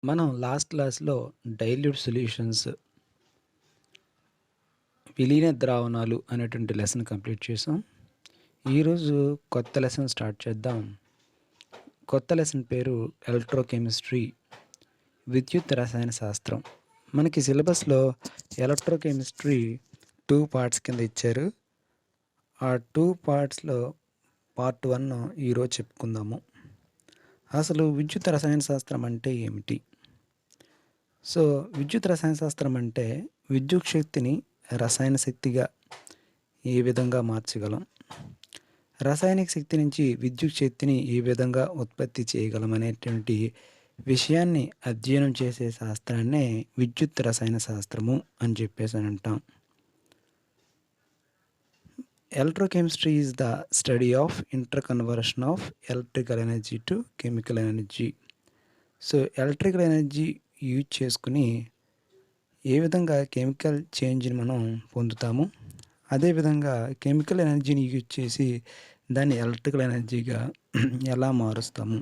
మనం లాస్ట్ క్లాస్‌లో dilute solutions, విలీన ద్రావణాలు అనేటువంటి లెసన్ కంప్లీట్ చేసాం. ఈరోజు కొత్త లెసన్ స్టార్ట్ చేద్దాం. కొత్త లెసన్ పేరు ఎలక్ట్రోకెమిస్ట్రీ, విద్యుత్ రసాయన శాస్త్రం. మనకి సిలబస్‌లో ఎలక్ట్రోకెమిస్ట్రీ 2 పార్ట్స్ కింద ఇచ్చారు. ఆ 2 పార్ట్స్‌లో పార్ట్ 1 ఈరోజు చెప్పుకుందాము. అసలు విద్యుత్ రసాయన శాస్త్రం అంటే ఏమిటి? సో, విద్యుత్ రసాయన శాస్త్రం అంటే విద్యుత్ శక్తిని రసాయన శక్తిగా ఏ విధంగా మార్చగలం? రసాయనిక శక్తి నుంచి విద్యుత్ శక్తిని ఏ విధంగా ఉత్పత్తి చేయగలం అనేటువంటి విషయాన్ని అధ్యయనం చేసే శాస్త్రాన్నే విద్యుత్ రసాయన శాస్త్రము అని చెప్పేసి అంటాం. Electrochemistry is the study of inter conversion of electrical energy to chemical energy. So, electrical energy use చేసుకుని ఏ విధంగా కెమికల్ చేంజ్ని మనం పొందుతాము, అదేవిధంగా కెమికల్ ఎనర్జీని యూజ్ చేసి దాన్ని ఎలక్ట్రికల్ ఎనర్జీగా ఎలా మారుస్తాము,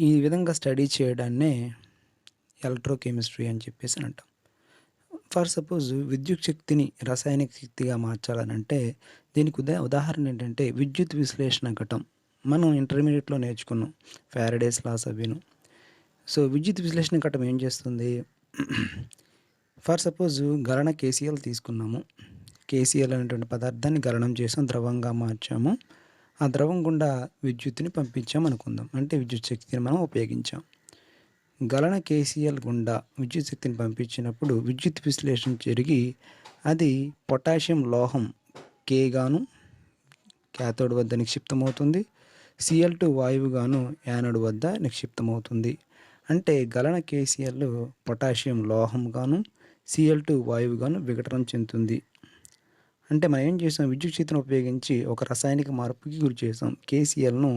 ఈ విధంగా స్టడీ చేయడాన్నే ఎలక్ట్రోకెమిస్ట్రీ అని చెప్పేసి అంటాం. ఫర్ సపోజ్ విద్యుత్ శక్తిని రసాయనిక శక్తిగా మార్చాలనంటే దీనికి ఉదాహరణ ఏంటంటే విద్యుత్ విశ్లేషణ ఘటం. మనం ఇంటర్మీడియట్లో నేర్చుకున్నాం, ఫారడేస్ లాస్ అవిను. సో, విద్యుత్ విశ్లేషణ ఘటం ఏం చేస్తుంది? ఫర్ సపోజ్ గలన కేసీఎల్ తీసుకున్నాము. కేసీఎల్ అనేటువంటి పదార్థాన్ని గలనం చేసాం, ద్రవంగా మార్చాము. ఆ ద్రవం గుండా విద్యుత్తుని పంపించాం అనుకుందాం, అంటే విద్యుత్ శక్తిని మనం ఉపయోగించాం. గలన కేసీఎల్ గుండా విద్యుత్ శక్తిని పంపించినప్పుడు విద్యుత్ విశ్లేషణ జరిగి అది పొటాషియం లోహం కే గాను క్యాథోడ్ వద్ద నిక్షిప్తమవుతుంది, Cl2 వాయువుగాను యానోడ్ వద్ద నిక్షిప్తమవుతుంది. అంటే గలన కేసీఎల్ పొటాషియం లోహంగాను Cl2 వాయువుగాను విఘటనం చెందుతుంది. అంటే మనం ఏం చేసాం? విద్యుత్ శక్తిని ఉపయోగించి ఒక రసాయనిక మార్పుకి గురి చేసాం. కేసీఎల్ను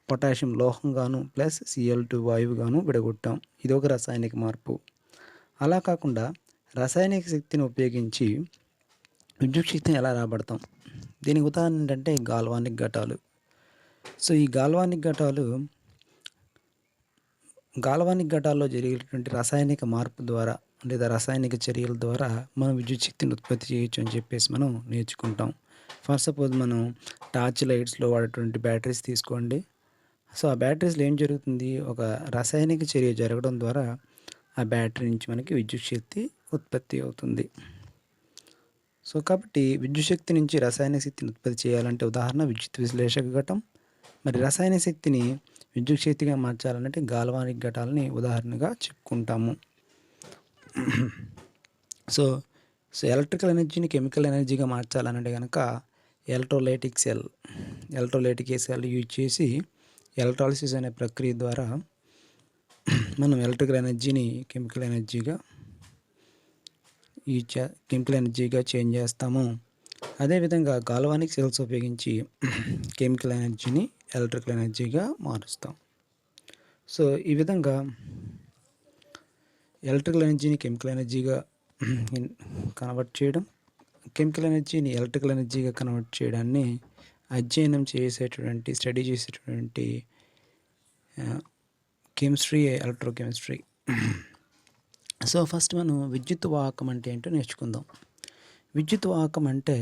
పొటాషియం లోహంగాను ప్లస్ Cl2 వాయువుగాను విడగొట్టాం. ఇది ఒక రసాయనిక మార్పు. అలా కాకుండా రసాయనిక శక్తిని ఉపయోగించి విద్యుత్ శక్తిని ఎలా రాబడతాం? దీనికి ఉదాహరణ ఏంటంటే గాల్వానిక్ ఘటాలు. సో, ఈ గాల్వానిక్ ఘటాల్లో జరిగేటువంటి రసాయనిక మార్పు ద్వారా లేదా రసాయనిక చర్యల ద్వారా మనం విద్యుత్ శక్తిని ఉత్పత్తి చేయొచ్చు అని చెప్పేసి మనం నేర్చుకుంటాం. ఫర్ సపోజ్ మనం టార్చ్ లైట్స్లో వాడేటువంటి బ్యాటరీస్ తీసుకోండి. సో, ఆ బ్యాటరీస్లో ఏం జరుగుతుంది? ఒక రసాయనిక చర్య జరగడం ద్వారా ఆ బ్యాటరీ నుంచి మనకి విద్యుత్ శక్తి ఉత్పత్తి అవుతుంది. సో, కాబట్టి విద్యుత్ శక్తి నుంచి రసాయనిక శక్తిని ఉత్పత్తి చేయాలంటే ఉదాహరణ విద్యుత్ విశ్లేషక ఘటం. మరి రసాయన శక్తిని విద్యుత్ శక్తిగా మార్చాలంటే గాల్వానిక్ ఘటాలని ఉదాహరణగా చెప్పుకుంటాము. సో సో ఎలక్ట్రికల్ ఎనర్జీని కెమికల్ ఎనర్జీగా మార్చాలనంటే కనుక ఎలక్ట్రోలైటిక్ సెల్ యూజ్ చేసి ఎలక్ట్రాలిసిస్ అనే ప్రక్రియ ద్వారా మనం ఎలక్ట్రికల్ ఎనర్జీని కెమికల్ ఎనర్జీగా చేంజ్ చేస్తాము. అదేవిధంగా గాల్వానిక్ సెల్స్ ఉపయోగించి కెమికల్ ఎనర్జీని ఎలక్ట్రికల్ ఎనర్జీగా మారుస్తాం. సో, ఈ విధంగా ఎలక్ట్రికల్ ఎనర్జీని కెమికల్ ఎనర్జీగా కన్వర్ట్ చేయడం, కెమికల్ ఎనర్జీని ఎలక్ట్రికల్ ఎనర్జీగా కన్వర్ట్ చేయడాన్ని స్టడీ చేసేటువంటి కెమిస్ట్రీ ఎలక్ట్రోకెమిస్ట్రీ. సో, ఫస్ట్ మనం విద్యుత్ వాహకం అంటే ఏంటో నేర్చుకుందాం. విద్యుత్ వాహకం అంటే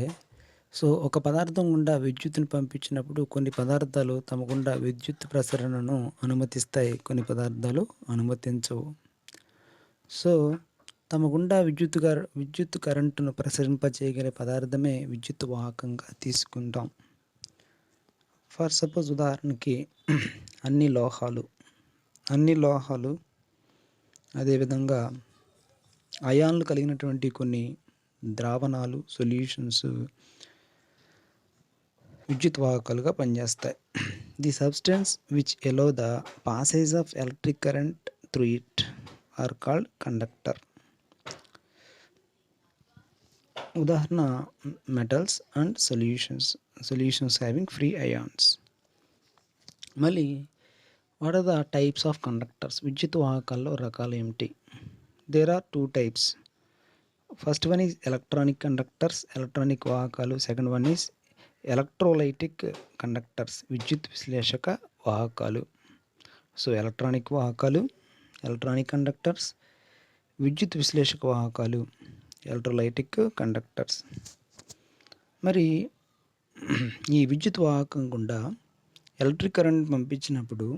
ఒక పదార్థం గుండా విద్యుత్తును పంపించినప్పుడు కొన్ని పదార్థాలు తమ గుండా విద్యుత్ ప్రసరణను అనుమతిస్తాయి, కొన్ని పదార్థాలు అనుమతించవు. సో, తమ గుండా విద్యుత్ కరెంటును ప్రసరింపచేయగల పదార్థమే విద్యుత్ వాహకంగా తీసుకుంటాం. ఫర్ సపోజ్ ఉదాహరణకి అన్ని లోహాలు అదేవిధంగా అయాన్లు కలిగినటువంటి కొన్ని ద్రావణాలు, సొల్యూషన్స్ విద్యుత్ వాహకాలుగా పనిచేస్తాయి. The substance which allow the passage of electric current through it are called conductor. ఉదాహరణ metals and solutions having free ions. మళ్ళీ what are the types of conductors? విద్యుత్ వాహకాల్లో రకాలు ఏమిటి? There are 2 types. First one is electronic conductors, electronic వాహకాలు. Second one is electrolytic conductors, విద్యుత్ విశ్లేషక వాహకాలు. సో ఎలక్ట్రానిక్ వాహకాలు, ఎలక్ట్రానిక్ కండక్టర్స్, విద్యుత్ విశ్లేషక వాహకాలు, ఎలక్ట్రోలైటిక్ కండక్టర్స్. మరి ఈ విద్యుత్ వాహకం గుండా ఎలక్ట్రిక్ కరెంట్ పంపించినప్పుడు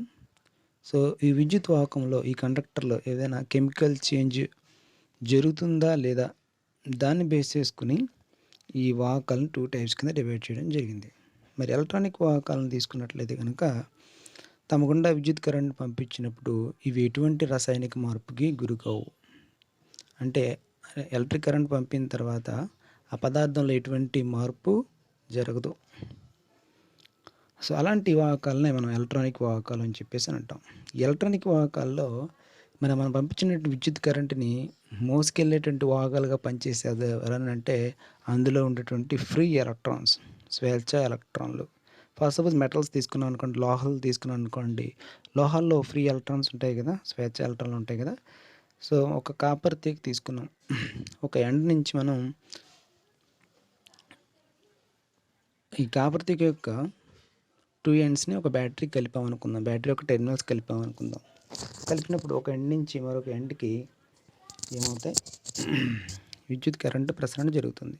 సో ఈ విద్యుత్ వాహకంలో ఈ కండక్టర్లో ఏదైనా కెమికల్ చేంజ్ జరుగుతుందా లేదా దాన్ని బేస్ చేసుకుని ఈ వాహకాలను 2 టైప్స్ కింద డివైడ్ చేయడం జరిగింది. మరి ఎలక్ట్రానిక్ వాహకాలను తీసుకున్నట్లయితే కనుక తమ గుండా విద్యుత్ కరెంట్ పంపించినప్పుడు ఇవి ఎటువంటి రసాయనిక మార్పుకి గురికావు. అంటే ఎలక్ట్రిక్ కరెంట్ పంపిన తర్వాత ఆ పదార్థంలో ఎటువంటి మార్పు జరగదు. సో అలాంటి వాహకాలనే మనం ఎలక్ట్రానిక్ వాహకాలు అని చెప్పేసి అంటాం. ఈ ఎలక్ట్రానిక్ వాహకాల్లో మనం పంపించినటువంటి విద్యుత్ కరెంట్ని మోసుకెళ్ళేటువంటి వాహకాలుగా పనిచేసేది ఎవరనంటే అందులో ఉండేటువంటి ఫ్రీ ఎలక్ట్రాన్స్, స్వేచ్ఛ ఎలక్ట్రాన్లు. ఫర్ సపోజ్ మెటల్స్ తీసుకున్నాం అనుకోండి, లోహాలు తీసుకున్నాం అనుకోండి, లోహాల్లో ఫ్రీ ఎలక్ట్రాన్స్ ఉంటాయి కదా, స్వేచ్ఛ ఎలక్ట్రాన్లు ఉంటాయి కదా. సో ఒక కాపర్ తీగ తీసుకున్నాం, ఒక ఎండ్ నుంచి మనం ఈ కాపర్ తీగ యొక్క 2 ఎండ్స్ని ఒక బ్యాటరీ కలిపామనుకుందాం, బ్యాటరీ యొక్క టెర్మినల్స్ కలిపామనుకుందాం. కలిపినప్పుడు ఒక ఎండ్ నుంచి మరొక ఎండ్కి ఏమవుతాయి, విద్యుత్ కరెంటు ప్రసరణ జరుగుతుంది.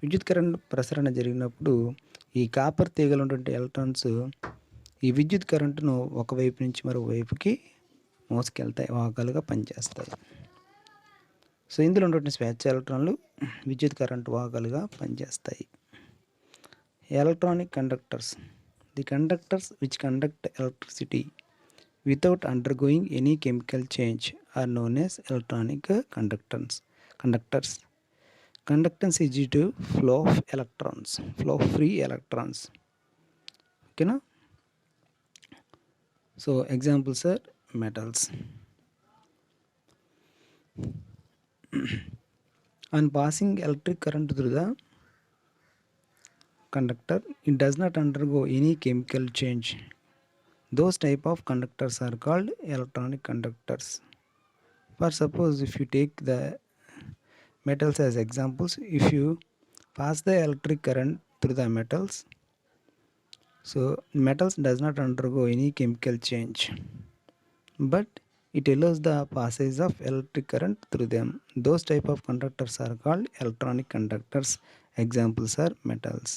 విద్యుత్ కరెంటు ప్రసరణ జరిగినప్పుడు ఈ కాపర్ తీగలు ఉన్నటువంటి ఎలక్ట్రాన్స్ ఈ విద్యుత్ కరెంటును ఒకవైపు నుంచి మరొక వైపుకి మోసుకెళ్తాయి, వాహకాలుగా పనిచేస్తాయి. సో ఇందులో ఉన్నటువంటి స్వేచ్ఛ ఎలక్ట్రాన్లు విద్యుత్ కరెంటు వాహకాలుగా పనిచేస్తాయి. Electronic conductors, the conductors which conduct electricity without undergoing any chemical change are known as electronic conductors. Conductance is due to flow of electrons, flow of free electrons. Okay na? So examples are metals. On passing electric current through the conductor, it does not undergo any chemical change. Those type of conductors are called electronic conductors. For suppose if you take the metals as examples, if you pass the electric current through the metals, so metals does not undergo any chemical change, but it allows the passage of electric current through them. Those type of conductors are called electronic conductors. Examples are metals.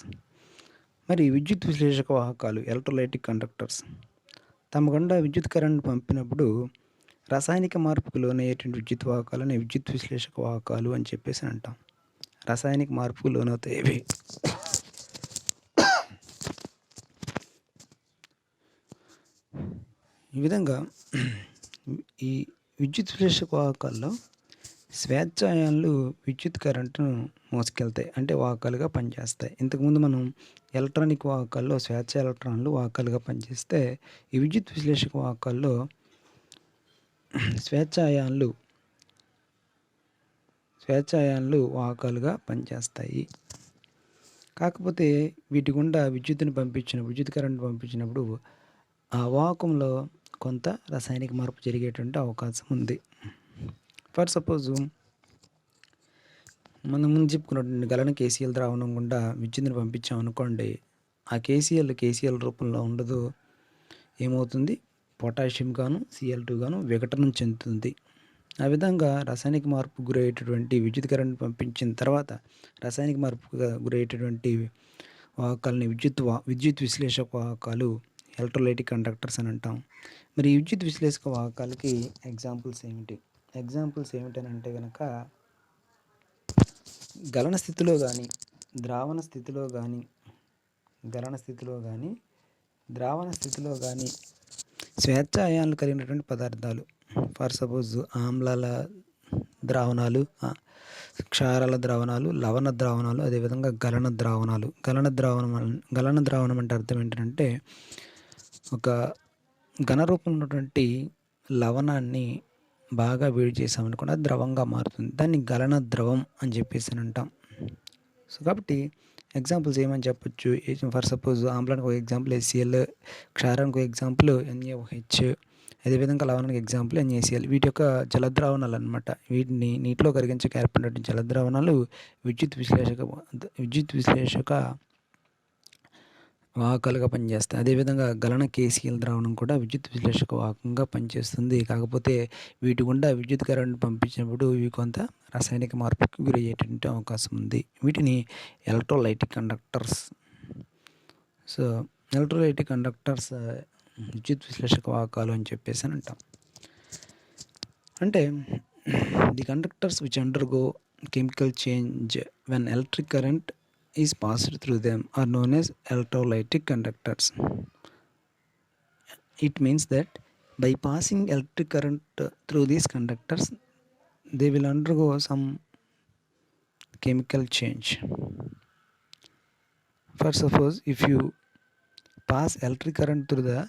మరి విద్యుత్ విశ్లేషక వాహకాలు, electrolytic conductors, తమ గుండా విద్యుత్ current పంపినప్పుడు రసాయనిక మార్పుకు లోనయ్యేటువంటి విద్యుత్ వాహకాలని విద్యుత్ విశ్లేషక వాహకాలు అని చెప్పేసి అంటాం. రసాయనిక మార్పుకు లోనవుతాయి. ఈ విధంగా ఈ విద్యుత్ విశ్లేషక వాహకాల్లో స్వేచ్ఛ అయాన్లు విద్యుత్ కరెంటును మోసుకెళ్తాయి, అంటే వాహకాలుగా పనిచేస్తాయి. ఇంతకుముందు మనం ఎలక్ట్రానిక్ వాహకాల్లో స్వేచ్ఛ ఎలక్ట్రాన్లు వాహకాలుగా పనిచేస్తే ఈ విద్యుత్ విశ్లేషక వాహకాల్లో స్వేచ్ఛ అయాన్లు వాహకాలుగా పనిచేస్తాయి. కాకపోతే వీటి గుండా విద్యుత్ కరెంట్ పంపించినప్పుడు ఆ వాహకంలో కొంత రసాయనిక మార్పు జరిగేటువంటి అవకాశం ఉంది. ఫర్ సపోజ్ మనం ముందు చెప్పుకున్నటువంటి గలన కేసీఎల్ ద్రావణం గుండా విద్యుత్తుని పంపించాం అనుకోండి, ఆ కేసీఎల్ రూపంలో ఉండదు, ఏమవుతుంది, పొటాషియం గాను Cl2 గాను విఘటనం చెందుతుంది. ఆ విధంగా రసాయనిక మార్పుకు గురయ్యేటటువంటి విద్యుత్ కరెంట్ పంపించిన తర్వాత రసాయనిక మార్పుగా గురయ్యేటటువంటి వాహకాలని విద్యుత్ విశ్లేషక వాహకాలు, ఎలక్ట్రోలైటిక్ కండక్టర్స్ అని అంటాం. మరి ఈ విద్యుత్ విశ్లేషక వాహకాలకి ఎగ్జాంపుల్స్ ఏమిటని అంటే కనుక గలన స్థితిలో కానీ ద్రావణ స్థితిలో కానీ స్వేచ్ఛ అయాన్లు కలిగినటువంటి పదార్థాలు, ఫర్ సపోజ్ ఆమ్లాల ద్రావణాలు, క్షారాల ద్రావణాలు, లవణ ద్రావణాలు, అదేవిధంగా గలన ద్రావణాలు. గలన ద్రావణం అంటే అర్థం ఏంటంటే ఒక ఘన రూపంలో ఉన్నటువంటి లవణాన్ని బాగా వేడి చేసామనుకోండి, అది ద్రవంగా మారుతుంది, దాన్ని గలన ద్రవం అని చెప్పేసి అంటాం. సో కాబట్టి ఎగ్జాంపుల్స్ ఏమని చెప్పొచ్చు, ఫర్ సపోజ్ ఆమ్లానికి ఒక ఎగ్జాంపుల్ HCl, క్షారానికి ఒక ఎగ్జాంపుల్ NaOH, అదేవిధంగా లవణానికి ఎగ్జాంపుల్ NaCl. వీటి యొక్క జలద్రావణాలు అనమాట. వీటిని నీటిలో కరిగించక ఏర్పడినటువంటి జలద్రావణాలు విద్యుత్ విశ్లేషక వాహకాలుగా పనిచేస్తాయి. అదేవిధంగా గలన కేసీఎల్ ద్రావణం కూడా విద్యుత్ విశ్లేషక వాహకంగా పనిచేస్తుంది. కాకపోతే వీటి గుండా విద్యుత్ కరెంట్ పంపించినప్పుడు ఇవి కొంత రాసాయనిక మార్పుకి గురయ్యేటువంటి అవకాశం ఉంది. వీటిని electrolytic conductors. So electrolytic conductors విద్యుత్ విశ్లేషక వాహకాలు అని చెప్పేసి అని అంటాం. అంటే the conductors which undergo chemical change when electric current is passed through them are known as electrolytic conductors. It means that by passing electric current through these conductors, they will undergo some chemical change. For suppose if you pass electric current through the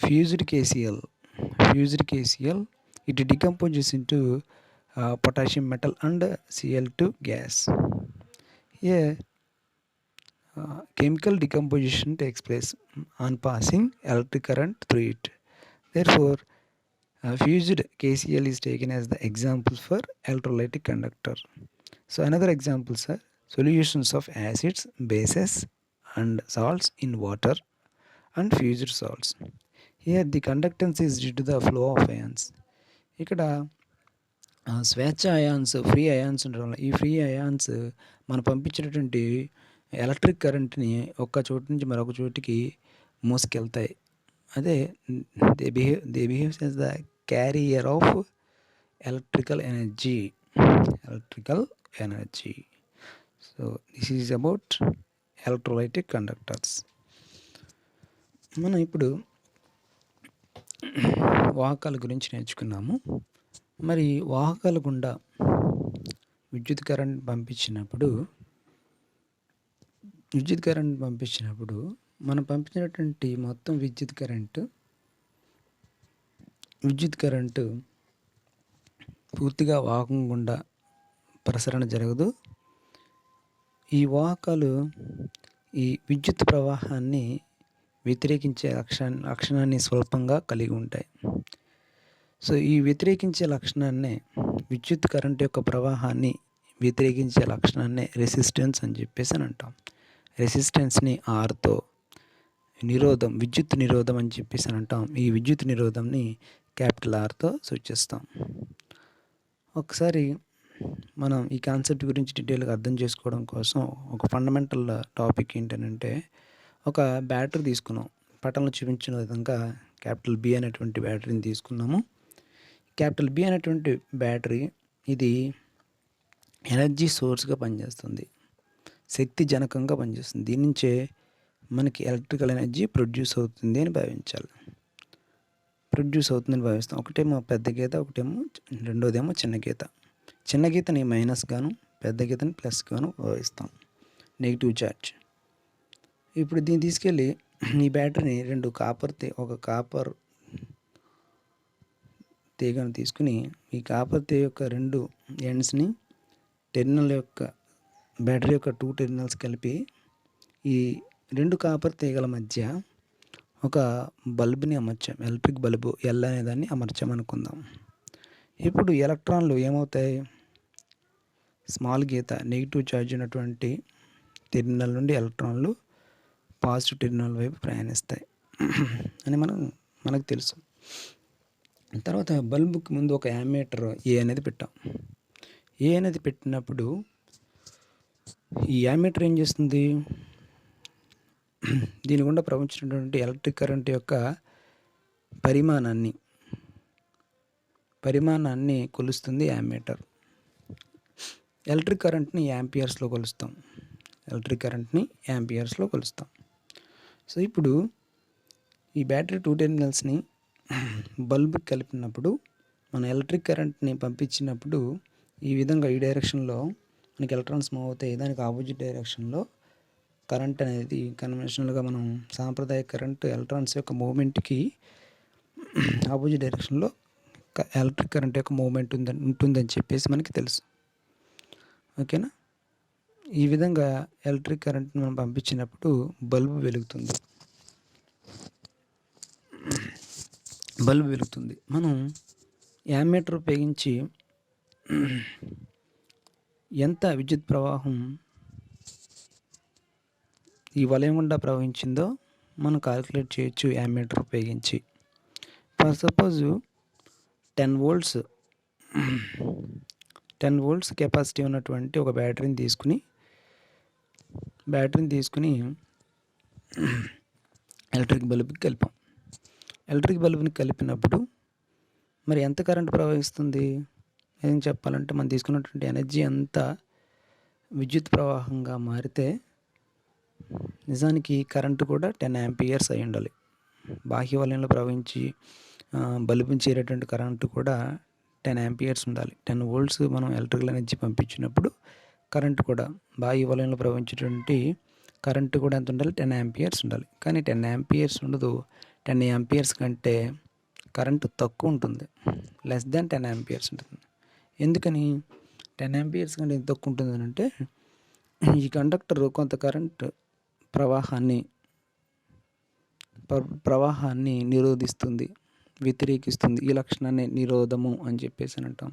fused KCl, it decomposes into potassium metal and Cl2 gas. Here chemical decomposition takes place on passing electric current through it. Therefore, fused KCl is taken as the example for electrolytic conductor. So another examples are solutions of acids, bases and salts in water and fused salts. Here the conductance is due to the flow of ions. ఇక్కడ స్వేచ్ఛ ions, free ions ఉండడం వల్ల ఈ free ions మనం పంపించినటువంటి electric కరెంట్ని ఒక చోటు నుంచి మరొక చోటికి మోసుకెళ్తాయి. అదే they behaves as the carrier of electrical energy. So this is about electrolytic conductors. మనం ఇప్పుడు వాహకాల గురించి నేర్చుకున్నాము. మరి వాహకాల గుండా విద్యుత్ కరెంట్ పంపించినప్పుడు మనం పంపించినటువంటి మొత్తం విద్యుత్ కరెంటు పూర్తిగా వాహకం గుండా ప్రసరణ జరగదు. ఈ వాహకాలు ఈ విద్యుత్ ప్రవాహాన్ని వ్యతిరేకించే లక్షణాన్ని స్వల్పంగా కలిగి ఉంటాయి. సో ఈ వ్యతిరేకించే లక్షణాన్నే విద్యుత్ కరెంట్ యొక్క ప్రవాహాన్ని వ్యతిరేకించే లక్షణాన్నే రెసిస్టెన్స్ అని చెప్పేసి అని అంటాం. రెసిస్టెన్స్ని ఆర్తో, విద్యుత్ నిరోధం అని చెప్పేసి అని అంటాం. ఈ విద్యుత్ నిరోధంని క్యాపిటల్ ఆర్తో సూచిస్తాం. ఒకసారి మనం ఈ కాన్సెప్ట్ గురించి డీటెయిల్గా అర్థం చేసుకోవడం కోసం ఒక ఫండమెంటల్ టాపిక్ ఏంటంటే, ఒక బ్యాటరీ తీసుకున్నాం. పటంలో చూపించిన విధంగా క్యాపిటల్ బి అనేటువంటి బ్యాటరీని తీసుకున్నాము. క్యాపిటల్ బి అనేటువంటి బ్యాటరీ ఇది ఎనర్జీ సోర్స్గా పనిచేస్తుంది, శక్తి జనకంగా పనిచేస్తుంది. దీని నుంచే మనకి ఎలక్ట్రికల్ ఎనర్జీ ప్రొడ్యూస్ అవుతుంది అని భావిస్తాం. ఒకటేమో పెద్ద గీత, రెండోదేమో చిన్న గీత. చిన్న గీతని మైనస్ గాను, పెద్ద గీతని ప్లస్ గాను భావిస్తాం, నెగిటివ్ ఛార్జ్. ఇప్పుడు దీన్ని తీసుకెళ్ళి ఈ బ్యాటరీని ఒక కాపర్ తీగను తీసుకుని ఈ కాపర్ తీగ యొక్క రెండు ఎండ్స్ని బ్యాటరీ యొక్క 2 టెర్మినల్స్ కలిపి ఈ రెండు కాపర్ తీగల మధ్య ఒక బల్బుని అమర్చాం. ఎలక్ట్రిక్ బల్బు ఎల్ అనే దాన్ని అమర్చామనుకుందాం. ఇప్పుడు ఎలక్ట్రాన్లు ఏమవుతాయి? స్మాల్ గీత నెగిటివ్ ఛార్జ్ ఉన్నటువంటి టెర్మినల్ నుండి ఎలక్ట్రాన్లు పాజిటివ్ టెర్మినల్ వైపు ప్రయాణిస్తాయి అని మనకు తెలుసు. తర్వాత బల్బుకి ముందు ఒక యామ్మీటర్ ఏ అనేది పెట్టాం. ఏ అనేది పెట్టినప్పుడు ఈ యామ్మీటర్ ఏం చేస్తుంది? దీని గుండా ప్రవహించినటువంటి ఎలక్ట్రిక్ కరెంట్ యొక్క పరిమాణాన్ని కొలుస్తుంది యామ్మీటర్. ఎలక్ట్రిక్ కరెంట్ని యాంపియర్స్లో కొలుస్తాం. సో ఇప్పుడు ఈ బ్యాటరీ 2 టెర్మినల్స్ని బల్బుకి కలిపినప్పుడు మన ఎలక్ట్రిక్ కరెంట్ని పంపించినప్పుడు ఈ విధంగా ఈ డైరెక్షన్లో మనకి ఎలక్ట్రాన్స్ మూవ్ అవుతాయి. దానికి ఆపోజిట్ డైరెక్షన్లో కరెంట్ అనేది కన్వెన్షనల్గా మనం సాంప్రదాయ కరెంట్ ఎలక్ట్రాన్స్ యొక్క మూవ్మెంట్కి ఆపోజిట్ డైరెక్షన్లో ఎలక్ట్రిక్ కరెంట్ యొక్క మూవ్మెంట్ ఉంటుందని చెప్పేసి మనకి తెలుసు. ఓకేనా? ఈ విధంగా ఎలక్ట్రిక్ కరెంట్ని మనం పంపించినప్పుడు బల్బు వెలుగుతుంది. మనం యామ్మీటర్ ఉపయోగించి ఎంత విద్యుత్ ప్రవాహం ఈ వలయం గుండా ప్రవహించిందో మనం కాలిక్యులేట్ చేయొచ్చు యామ్మీటర్ ఉపయోగించి. For suppose 10 volts 10 volts capacity ఉన్నటువంటి ఒక బ్యాటరీని తీసుకుని ఎలక్ట్రిక్ బల్బుకి కలిపాం. ఎలక్ట్రిక్ బల్బుని కలిపినప్పుడు మరి ఎంత కరెంట్ ప్రవహిస్తుంది? ఏం చెప్పాలంటే మనం తీసుకున్నటువంటి ఎనర్జీ అంతా విద్యుత్ ప్రవాహంగా మారితే నిజానికి కరెంటు కూడా 10 యాంపియర్స్ అయి ఉండాలి. బాహ్య వలయంలో ప్రవహించి బల్బుని చేరేటువంటి కరెంటు కూడా 10 యాంపియర్స్ ఉండాలి. 10 వోల్ట్స్ మనం ఎలక్ట్రికల్ ఎనర్జీ పంపించినప్పుడు కరెంటు కూడా బాహ్య వలయంలో ప్రవహించేటువంటి కరెంటు కూడా ఎంత ఉండాలి? 10 యాంపియర్స్ ఉండాలి. కానీ 10 యాంపియర్స్ ఉండదు. 10 యాంపియర్స్ కంటే కరెంటు తక్కువ ఉంటుంది. లెస్ దాన్ 10 యాంపియర్స్ ఉంటుంది. ఎందుకని 10 యాంపియర్స్ కంటే ఎంత తక్కువ ఉంటుంది అంటే ఈ కండక్టర్ కొంత కరెంట్ ప్రవాహాన్ని నిరోధిస్తుంది, వ్యతిరేకిస్తుంది. ఈ లక్షణాన్ని నిరోధము అని చెప్పేసి అని అంటాం.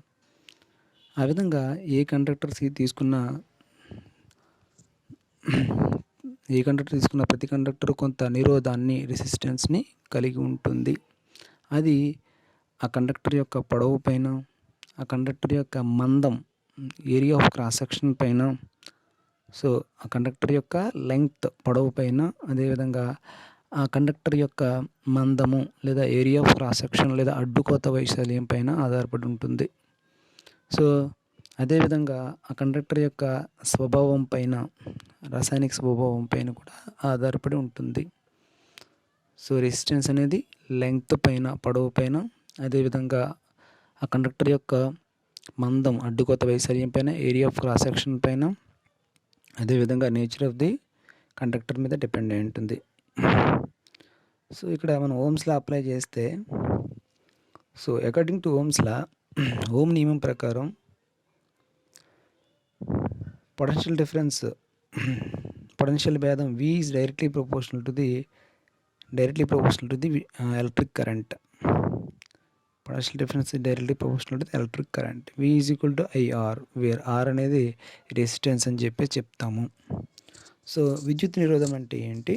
ఆ విధంగా ఏ కండక్టర్ తీసుకున్న ప్రతి కండక్టర్ కొంత నిరోధాన్ని, రెసిస్టెన్స్ని కలిగి ఉంటుంది. అది ఆ కండక్టర్ యొక్క పొడవు పైన, ఆ కండక్టర్ యొక్క మందం, ఏరియా ఆఫ్ క్రాస్ సెక్షన్ పైన, సో ఆ కండక్టర్ యొక్క లెంగ్త్ పొడవు పైన, అదేవిధంగా ఆ కండక్టర్ యొక్క మందము లేదా ఏరియా ఆఫ్ క్రాస్ సెక్షన్ లేదా అడ్డుకోత వైశాల్యం పైన ఆధారపడి ఉంటుంది. సో అదేవిధంగా ఆ కండక్టర్ యొక్క స్వభావం పైన, రాసాయనిక స్వభావం పైన కూడా ఆధారపడి ఉంటుంది. సో రెసిస్టెన్స్ అనేది లెంగ్త్ పైన, పొడవు పైన, అదేవిధంగా ఆ కండక్టర్ యొక్క మందం, అడ్డుకోత వైశాల్యం పైన, ఏరియా ఆఫ్ క్రాస్ సెక్షన్ పైన, అదేవిధంగా నేచర్ ఆఫ్ ది కండక్టర్ మీద డిపెండ్ అయి ఉంటుంది. సో ఇక్కడ మనం ఓమ్స్ లా అప్లై చేస్తే, so according to Ohm's law, Ohm నియమం ప్రకారం పొటెన్షియల్ భేదం V is directly proportional to the electric current. Potential difference is directly proportional to the electric current. V is equal to IR, where R అనేది resistance అని చెప్తాము. So విద్యుత్ నిరోధం అంటే ఏంటి?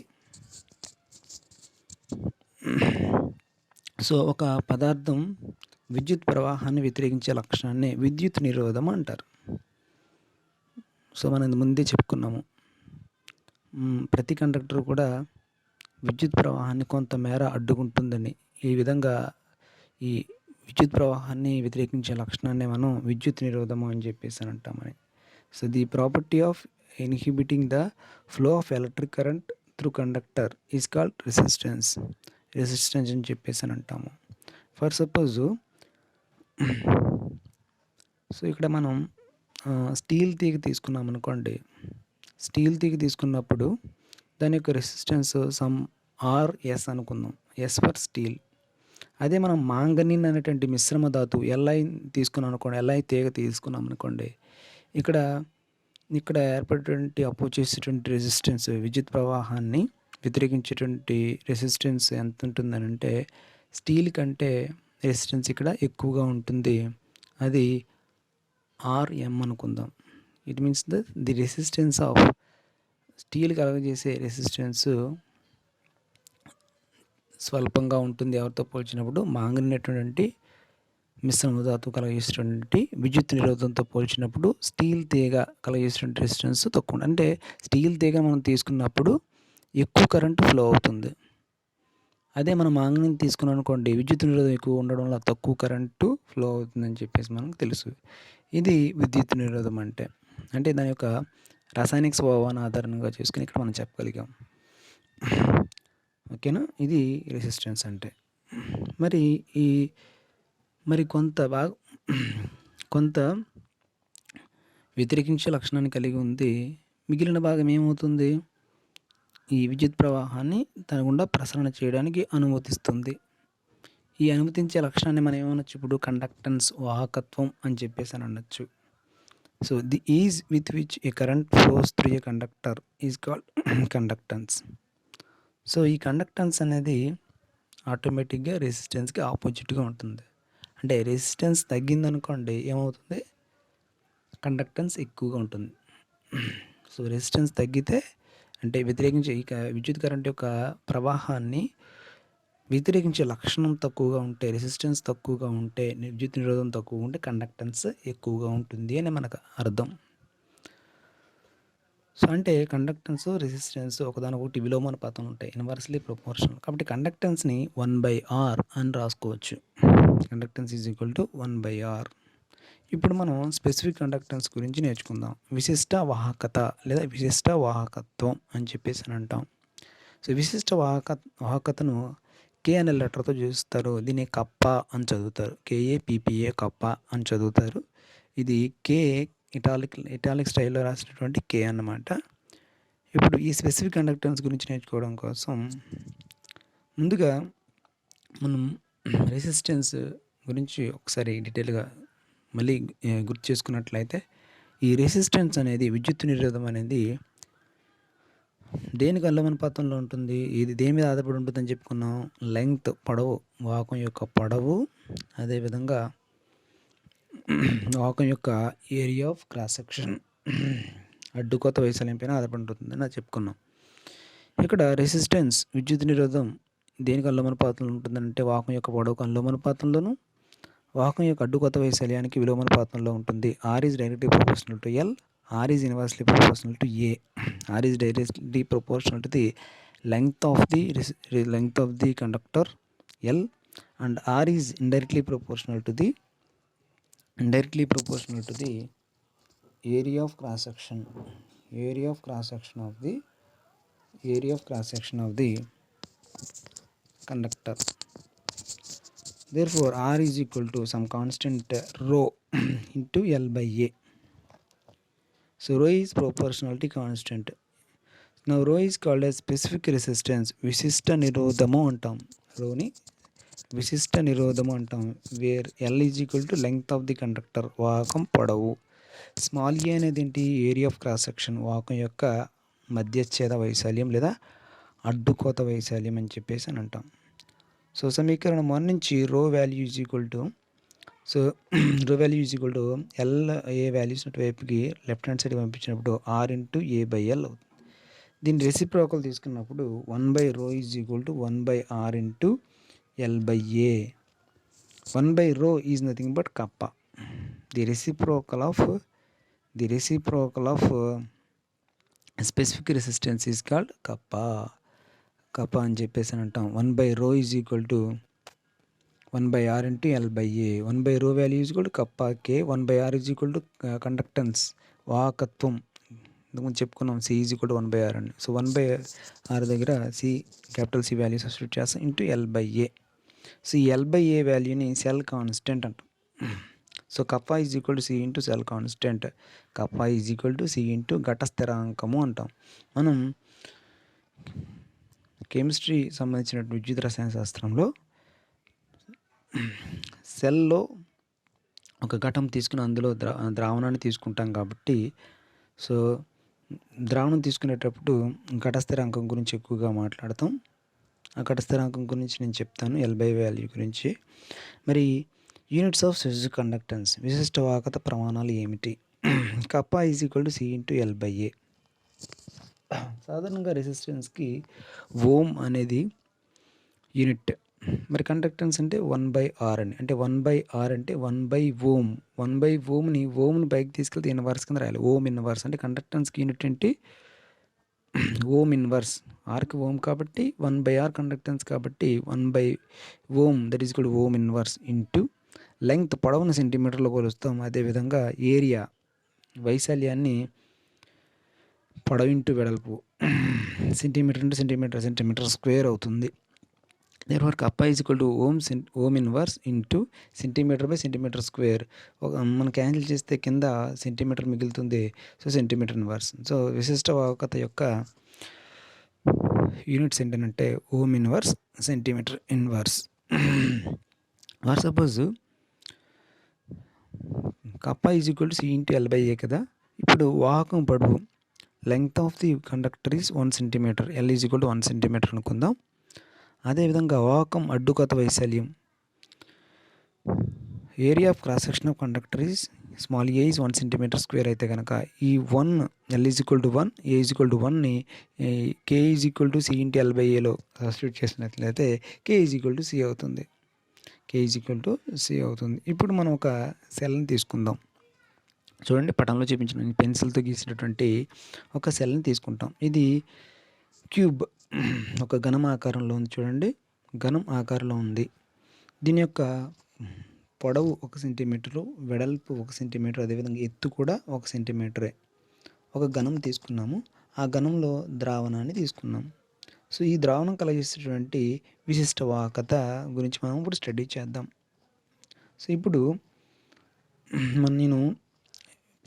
So ఒక పదార్థం విద్యుత్ ప్రవాహాన్ని వ్యతిరేకించే లక్షణాన్ని విద్యుత్ నిరోధం అంటారు. సో మనం ముందే చెప్పుకున్నాము, ప్రతి కండక్టర్ కూడా విద్యుత్ ప్రవాహాన్ని కొంతమేర అడ్డుకుంటుందని. ఈ విధంగా ఈ విద్యుత్ ప్రవాహాన్ని వ్యతిరేకించే లక్షణాన్ని మనం విద్యుత్ నిరోధము అని చెప్పేసి అంటామని. So the property of inhibiting the flow of electric current through conductor is called resistance అని చెప్పేసి అని అంటాము. ఫర్ సపోజ్ సో ఇక్కడ మనం స్టీల్ తీగ తీసుకున్నాం అనుకోండి. స్టీల్ తీగ తీసుకున్నప్పుడు దాని యొక్క రెసిస్టెన్స్ సమ్ RS అనుకుందాం, S ఫర్ స్టీల్. అదే మనం మాంగనీన్ అనేటువంటి మిశ్రమ ధాతువు Li తీసుకున్నాం అనుకోండి, Li తీగ తీసుకున్నాం అనుకోండి, ఇక్కడ ఏర్పడేటువంటి అపోజ్ చేసేటువంటి రెసిస్టెన్స్, విద్యుత్ ప్రవాహాన్ని వ్యతిరేకించేటువంటి రెసిస్టెన్స్ ఎంత ఉంటుందని అంటే స్టీల్ కంటే రెసిస్టెన్స్ ఇక్కడ ఎక్కువగా ఉంటుంది. అది Rm అనుకుందాం. It means the resistance of steel కలగజేసే రెసిస్టెన్స్ స్వల్పంగా ఉంటుంది ఎవరితో పోల్చినప్పుడు. మాంగనీనటువంటి మిశ్రమ ధాతువు కలగజేసేటువంటి విద్యుత్ నిరోధంతో పోల్చినప్పుడు స్టీల్ తీగ కలగజేసేటువంటి రెసిస్టెన్స్ తక్కువ. అంటే స్టీల్ తీగ మనం తీసుకున్నప్పుడు ఎక్కువ కరెంటు ఫ్లో అవుతుంది. అదే మనం మాంగనీని తీసుకున్నాం అనుకోండి, విద్యుత్ నిరోధం ఎక్కువ ఉండడం వల్ల తక్కువ కరెంటు ఫ్లో అవుతుందని చెప్పేసి మనకు తెలుసు. ఇది విద్యుత్ నిరోధం అంటే దాని యొక్క రాసాయనిక స్వభావాన్ని ఆధారంగా చేసుకుని ఇక్కడ మనం చెప్పగలిగాం. ఓకేనా? ఇది రెసిస్టెన్స్ అంటే. మరి కొంత వ్యతిరేకించే లక్షణాన్ని కలిగి ఉంది. మిగిలిన భాగం ఏమవుతుంది? ఈ విద్యుత్ ప్రవాహాన్ని తన గుండా ప్రసరణ చేయడానికి అనుమతిస్తుంది. ఈ అనుమతించే లక్షణాన్ని మనం ఏమనొచ్చు ఇప్పుడు? కండక్టెన్స్, వాహకత్వం అని చెప్పేసి అని అనొచ్చు. So the is with which A current flows through a conductor is called conductance. So ఈ కండక్టెన్స్ అనేది ఆటోమేటిక్గా రెసిస్టెన్స్కి ఆపోజిట్గా ఉంటుంది. అంటే రెసిస్టెన్స్ తగ్గిందనుకోండి ఏమవుతుంది? కండక్టెన్స్ ఎక్కువగా ఉంటుంది. సో రెసిస్టెన్స్ తగ్గితే అంటే వ్యతిరేకించే విద్యుత్ కరెంట్ యొక్క ప్రవాహాన్ని వ్యతిరేకించే లక్షణం తక్కువగా ఉంటే, రెసిస్టెన్స్ తక్కువగా ఉంటే, విద్యుత్ నిరోధం తక్కువగా ఉంటే కండక్టెన్స్ ఎక్కువగా ఉంటుంది అని మనకు అర్థం. సో అంటే కండక్టెన్స్, రెసిస్టెన్స్ ఒకదానికొకటి విలోమానుపాతంలో ఉంటాయి, ఇన్వర్స్లీ ప్రపోర్షనల్. కాబట్టి కండక్టెన్స్ని 1/R అని రాసుకోవచ్చు. Conductance is equal to 1/R. ఇప్పుడు మనం స్పెసిఫిక్ కండక్టెన్స్ గురించి నేర్చుకుందాం. విశిష్ట వాహకత లేదా విశిష్ట వాహకత్వం అని చెప్పేసి అని అంటాం. సో విశిష్ట వాహకతను కే అనే లెటర్తో చూస్తారు. దీన్ని కప్ప అని చదువుతారు. KAPPA కప్ప అని చదువుతారు. ఇది కే ఇటాలిక్ స్టైల్లో రాసినటువంటి కే అన్నమాట. ఇప్పుడు ఈ స్పెసిఫిక్ కండక్టెన్స్ గురించి నేర్చుకోవడం కోసం ముందుగా మనం రెసిస్టెన్స్ గురించి ఒకసారి డీటెయిల్గా మళ్ళీ గుర్తు చేసుకున్నట్లయితే, ఈ రెసిస్టెన్స్ అనేది విద్యుత్ నిరోధం అనేది దేనికి అనులోమానుపాతంలో ఉంటుంది, ఇది దేని మీద ఆధారపడి ఉంటుందని చెప్పుకున్నాం. లెంగ్త్, పొడవు, వాహకం యొక్క పొడవు, అదేవిధంగా వాహకం యొక్క ఏరియా ఆఫ్ క్రాస్ సెక్షన్, అడ్డుకోత వైశాల్యం పైన ఆధారపడి ఉంటుందని అది చెప్పుకున్నాం. ఇక్కడ రెసిస్టెన్స్ విద్యుత్ నిరోధం దేనికి అనులోమానుపాతంలో ఉంటుందంటే వాహకం యొక్క పొడవుకు అనులోమానుపాతంలోను, వాహకం యొక్క అడ్డుకోత వైశాల్యానికి విలోమానుపాతంలో ఉంటుంది. R is directly proportional to L, R is inversely proportional to A. R is directly proportional to the length of the conductor L, and R is indirectly proportional to the area of cross section of the conductor. Therefore R is equal to some constant rho into L by A. So rho is proportionality constant. Now rho is called as specific resistance. విశిష్ట నిరోధము అంటాం. రోని విశిష్ట నిరోధము అంటాం. Where L is equal to length of the conductor, వాహకం పొడవు. Small A అనేది ఏంటి, ఏరియా ఆఫ్ క్రాస్ సెక్షన్, వాహకం యొక్క మధ్యఛేద వైశాల్యం లేదా అడ్డుకోత వైశాల్యం అని చెప్పేసి అని అంటాం. సో సమీకరణం 1 నుంచి rho value is equal to L A values అటువైపుకి లెఫ్ట్ హ్యాండ్ సైడ్ పంపించినప్పుడు R ఇంటూ A/L అవుతుంది. దీన్ని రెసిప్రోకల్ తీసుకున్నప్పుడు 1/ρ is equal to 1/R into L/A. 1/ρ is nothing but kappa. The reciprocal of specific resistance is called kappa అని చెప్పేసి అని అంటాం. 1/ρ is equal to 1/R into L/A. 1/ρ value is equal to kappa K. 1/R is equal to conductance, వాహకత్వం. ఇంతకుముందు చెప్పుకున్నాం C is equal to 1/R అని. So 1/R దగ్గర capital C value substitute చేస్తాం ఇంటూ L/A. సో ఈ L/A వాల్యూని cell constant అంటాం. So kappa is equal to C into cell constant, kappa is equal to C into ఘట స్థిరాంకము అంటాం. మనం కెమిస్ట్రీ సంబంధించిన విద్యుత్ రసాయన శాస్త్రంలో సెల్లో ఒక ఘటం తీసుకుని అందులో ద్రావణాన్ని తీసుకుంటాం కాబట్టి, సో ద్రావణం తీసుకునేటప్పుడు ఘట స్థిరాంకం గురించి ఎక్కువగా మాట్లాడతాం. ఆ ఘట స్థిరాంకం గురించి నేను చెప్తాను, L/A వాల్యూ గురించి. మరి యూనిట్స్ ఆఫ్ స్పెసిఫిక్ కండక్టెన్స్, విశిష్ట వాహకత ప్రమాణాలు ఏమిటి? కప్ప is equal to C into L/A. సాధారణంగా రెసిస్టెన్స్కి ఓం అనేది యూనిట్. మరి కండక్టెన్స్ అంటే 1/R అని. అంటే 1/R అంటే 1/ఓం. 1/ఓమ్ని పైకి తీసుకెళ్తే ఇన్వర్స్ కింద రాయాలి. ఓం ఇన్వర్స్ అంటే కండక్టెన్స్కి యూనిట్ ఏంటి, ఓం ఇన్వర్స్. ఆర్కి ఓం కాబట్టి 1/R కండక్టెన్స్ కాబట్టి 1/ఓం that is equal to ohm inverse into length, పొడవును సెంటీమీటర్లో కొలుస్తాం. అదేవిధంగా ఏరియా, వైశాల్యాన్ని పొడవు ఇంటూ వెడల్పు, సెంటీమీటర్ ఇంటూ సెంటీమీటర్ స్క్వేర్ అవుతుంది. therefore kappa is equal to ohm inverse into centimetre square. మనం క్యాన్సిల్ చేస్తే కింద సెంటీమీటర్ మిగులుతుంది. So centimetre inverse. సో విశిష్ట వాహకత యొక్క యూనిట్స్ ఏంటంటే ohm inverse, centimetre inverse. For suppose kappa is equal to C into L/A కదా. ఇప్పుడు వాహకం పొడవు, length of the conductor is 1 centimetre, L is equal to 1 centimetre అనుకుందాం. అదేవిధంగా వాహకం అడ్డుకోత వైశాల్యం, area of cross section of conductor is small A is 1 centimetre square అయితే కనుక ఈ L is equal to 1, A is equal to 1ని K is equal to C into L by ఏలో సబ్స్టిట్యూట్ చేసినట్లయితే కే ఈజ్ ఈక్వల్ టు సి అవుతుంది. కే is equal to C అవుతుంది. ఇప్పుడు మనం ఒక సెల్ని తీసుకుందాం. చూడండి, పటంలో చూపించిన పెన్సిల్తో గీసినటువంటి ఒక సెల్ని తీసుకుంటాం. ఇది క్యూబ్, ఒక ఘనం ఆకారంలో ఉంది. చూడండి, ఘనం ఆకారంలో ఉంది. దీని యొక్క పొడవు 1 సెంటీమీటరు, వెడల్పు 1 సెంటీమీటర్, అదేవిధంగా ఎత్తు కూడా 1 సెంటీమీటరే. ఒక ఘనం తీసుకున్నాము. ఆ ఘనంలో ద్రావణాన్ని తీసుకున్నాం. సో ఈ ద్రావణం కలిగిస్తున్నటువంటి విశిష్ట వాహకత గురించి మనం ఇప్పుడు స్టడీ చేద్దాం. సో ఇప్పుడు నేను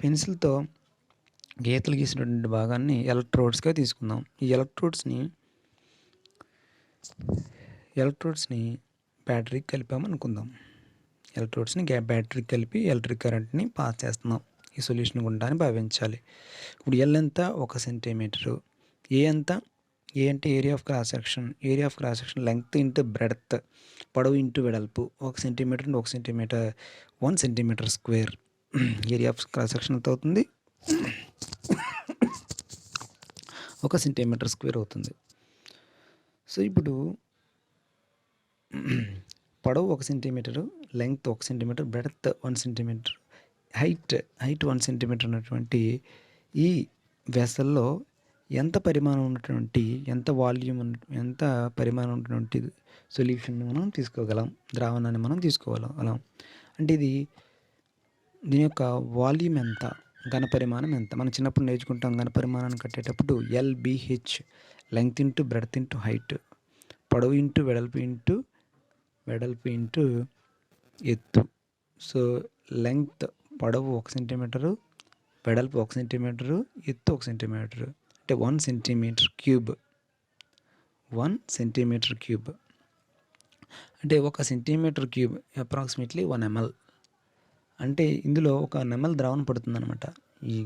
పెన్సిల్తో గీతలు గీసినటువంటి భాగాన్ని ఎలక్ట్రోడ్స్గా తీసుకుందాం. ఈ ఎలక్ట్రోడ్స్ని బ్యాటరీకి కలిపామనుకుందాం. ఎలక్ట్రోడ్స్ని బ్యాటరీకి కలిపి ఎలక్ట్రిక్ కరెంట్ని పాస్ చేస్తున్నాం. ఈ సొల్యూషన్ గుండా అని భావించాలి. ఇప్పుడు ఎల్ ఎంత? 1 సెంటీమీటరు. ఏ ఎంత? ఏ అంటే area of cross section. Area of cross section length into breadth, పొడవు ఇంటూ వెడల్పు. 1 సెంటీమీటర్ అంటే 1 centimetre, 1 centimetre square. Area of cross section ఎంత అవుతుంది? 1 సెంటీమీటర్ స్క్వేర్ అవుతుంది. సో ఇప్పుడు పొడవు 1 centimetre, length 1 centimetre, breadth 1 centimetre, height 1 centimetre ఉన్నటువంటి ఈ వెసల్లో ఎంత పరిమాణం ఉన్నటువంటి, ఎంత పరిమాణం ఉన్నటువంటి సొల్యూషన్ని మనం తీసుకోగలం, ద్రావణాన్ని మనం తీసుకోగలం. అంటే దీని యొక్క వాల్యూమ్ ఎంత, ఘనపరిమాణం ఎంత. మనం చిన్నప్పుడు నేర్చుకుంటాం ఘనపరిమాణాన్ని కట్టేటప్పుడు LBH, length into breadth into height, పొడవు ఇంటూ వెడల్పు ఇంటూ ఎత్తు. సో లెంగ్త్, పొడవు 1 సెంటీమీటరు, వెడల్పు 1 సెంటీమీటరు, ఎత్తు 1 సెంటీమీటరు, అంటే 1 సెంటీమీటర్ క్యూబ్. 1 సెంటీమీటర్ క్యూబ్ అంటే 1 సెంటీమీటర్ క్యూబ్ అప్రాక్సిమేట్లీ 1 ml. అంటే ఇందులో 1 ml ద్రావణం పడుతుందన్నమాట. ఈ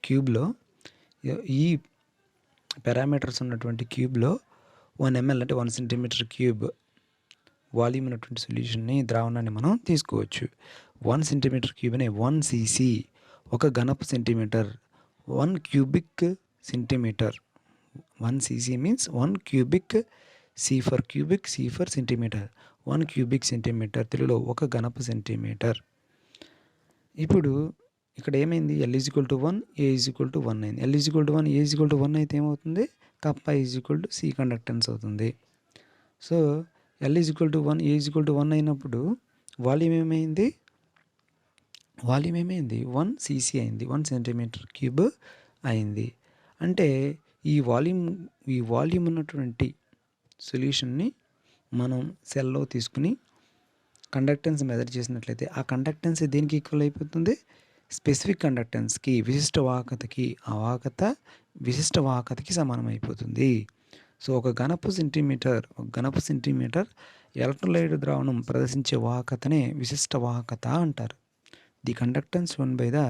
క్యూబ్లో, ఈ పారామీటర్స్ ఉన్నటువంటి క్యూబ్లో 1 ml అంటే 1 సెంటీమీటర్ క్యూబ్ వాల్యూమ్ ఉన్నటువంటి సొల్యూషన్ని, ద్రావణాన్ని మనం తీసుకోవచ్చు. 1 సెంటీమీటర్ క్యూబ్ అనే 1 cc, 1 ఘనపు centimetre, 1 cubic centimetre. 1 cc means 1 cubic, C for cubic, C for centimetre. 1 cubic centimetre, తెలుగులో 1 ఘనపు సెంటీమీటర్. ఇప్పుడు ఇక్కడ ఏమైంది? L is equal to 1, A is equal to 1 అయింది. L is equal to 1, A is equal to 1 అయితే ఏమవుతుంది? Kappa is equal to C conductance అవుతుంది. So L is equal to 1, A is equal to 1 అయినప్పుడు volume ఏమైంది? 1 cc అయింది, 1 centimetre cube అయింది. అంటే ఈ వాల్యూమ్ ఉన్నటువంటి సొల్యూషన్ని మనం సెల్లో తీసుకుని కండక్టెన్స్ మెజర్ చేసినట్లయితే ఆ కండక్టెన్స్ దేనికి ఈక్వల్ అయిపోతుంది? స్పెసిఫిక్ కండక్టెన్స్కి, విశిష్ట వాహకతకి. ఆ వాహకత విశిష్ట వాహకతకి సమానం అయిపోతుంది. సో 1 ఘనపు సెంటీమీటర్ ఎలక్ట్రోలైట్ ద్రావణం ప్రదర్శించే వాహకతనే విశిష్ట వాహకత అంటారు. The conductance shown by the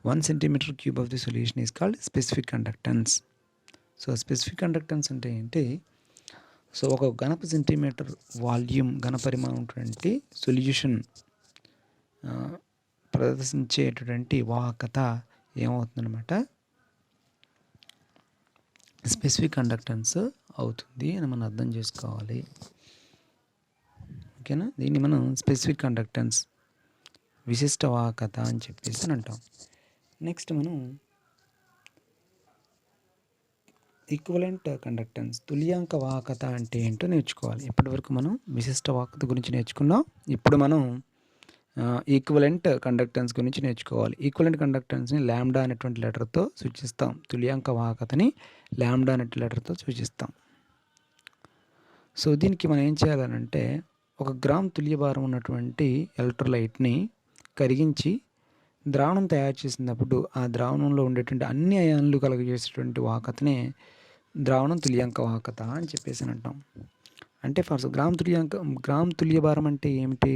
1 centimeter cube of the solution is called specific conductance. So specific conductance అంటే ఏంటి? సో 1 ఘనపు సెంటీమీటర్ వాల్యూమ్, ఘనపరిమాణం ఉన్నటువంటి సొల్యూషన్ ప్రదర్శించేటటువంటి వాహకత ఏమవుతుందన్నమాట? స్పెసిఫిక్ కండక్టెన్స్ అవుతుంది అని మనం అర్థం చేసుకోవాలి. ఓకేనా? దీన్ని మనం స్పెసిఫిక్ కండక్టెన్స్, విశిష్ట వాహకత అని చెప్పేసి అంటాం. నెక్స్ట్ మనం ఈక్వలెంట్ కండక్టెన్స్, తుల్యాంక వాహకత అంటే ఏంటో నేర్చుకోవాలి. ఇప్పటివరకు మనం విశిష్ట వాహకత గురించి నేర్చుకున్నాం. ఇప్పుడు మనం ఈక్వలెంట్ కండక్టెన్స్ గురించి నేర్చుకోవాలి. ఈక్వలెంట్ కండక్టెన్స్ని లాంబ్డా అనేటువంటి లెటర్తో సూచిస్తాం. తుల్యాంక వాహకతని లాంబ్డా అనే లెటర్తో సూచిస్తాం. సో దీనికి మనం ఏం చేయాలనంటే, 1 గ్రామ్ తుల్యభారం ఉన్నటువంటి ఎలక్ట్రోలైట్ని కరిగించి ద్రావణం తయారు చేసినప్పుడు ఆ ద్రావణంలో ఉండేటువంటి అన్ని అయాన్లు కలుగజేసేటువంటి వాహకతనే ద్రావణం తుల్యాంక వాహకత అని చెప్పేసి అంటాం. అంటే ఫస్ట్ గ్రామ్ తుల్యభారం అంటే ఏమిటి?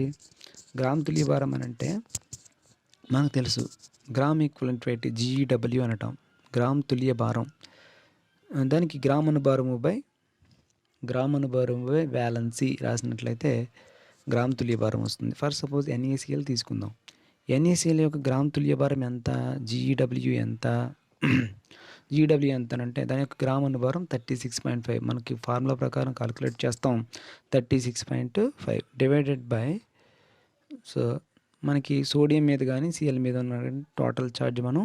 గ్రామ్ తుల్యభారం అని అంటే మనకు తెలుసు, గ్రామ్ ఈక్వలెంట్ వెయిట్ GW అనటం. గ్రామ్ తుల్యభారం, దానికి గ్రామ్ అనుభారము బై వ్యాలెన్సీ రాసినట్లయితే గ్రామ్ తుల్యభారం వస్తుంది. ఫర్ సపోజ్ NaCl తీసుకుందాం. NaCl యొక్క గ్రామ్ తుల్యభారం ఎంత? GW ఎంత? జీడబ్ల్యూ ఎంతనంటే దాని యొక్క గ్రామ్ అనుభారం 36.5. మనకి ఫార్ములా ప్రకారం కాలిక్యులేట్ చేస్తాం. 36.5 డివైడెడ్ బై, సో మనకి సోడియం మీద కానీ సిఎల్ మీద ఉన్న టోటల్ ఛార్జ్ మనం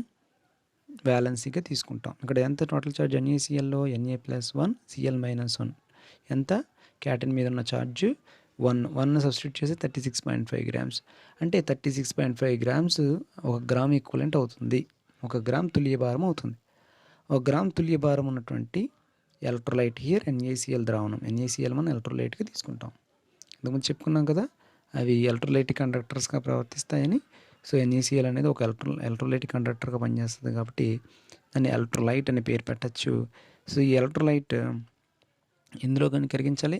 బ్యాలెన్సీగా తీసుకుంటాం. ఇక్కడ ఎంత టోటల్ ఛార్జ్ NaClలో Na+1 Cl-1 ఎంత, క్యాటన్ మీద ఉన్న ఛార్జ్ 1 సబ్స్టిట్యూట్ చేసి 36.5 గ్రామ్స్. అంటే 36.5 గ్రామ్స్ 1 గ్రామ్ ఈక్వలెంట్ అవుతుంది. 1 గ్రామ్ తుల్య భారం అవుతుంది. 1 గ్రామ్ తుల్య భారం ఉన్నటువంటి ఎలక్ట్రోలైట్ హియర్ NaCl ద్రావణం. NaCl మనం ఎలక్ట్రోలైట్గా తీసుకుంటాం. ఇంతకుముందు చెప్పుకున్నాం కదా, అవి ఎలక్ట్రోలైటిక్ కండక్టర్స్గా ప్రవర్తిస్తాయని. సో NaCl అనేది ఒక ఎలక్ట్రోలైటిక్ కండక్టర్గా పనిచేస్తుంది కాబట్టి దాన్ని ఎలక్ట్రోలైట్ అనే పేరు పెట్టచ్చు. సో ఈ ఎలక్ట్రోలైట్ ఇందులో కానీ కరిగించాలి.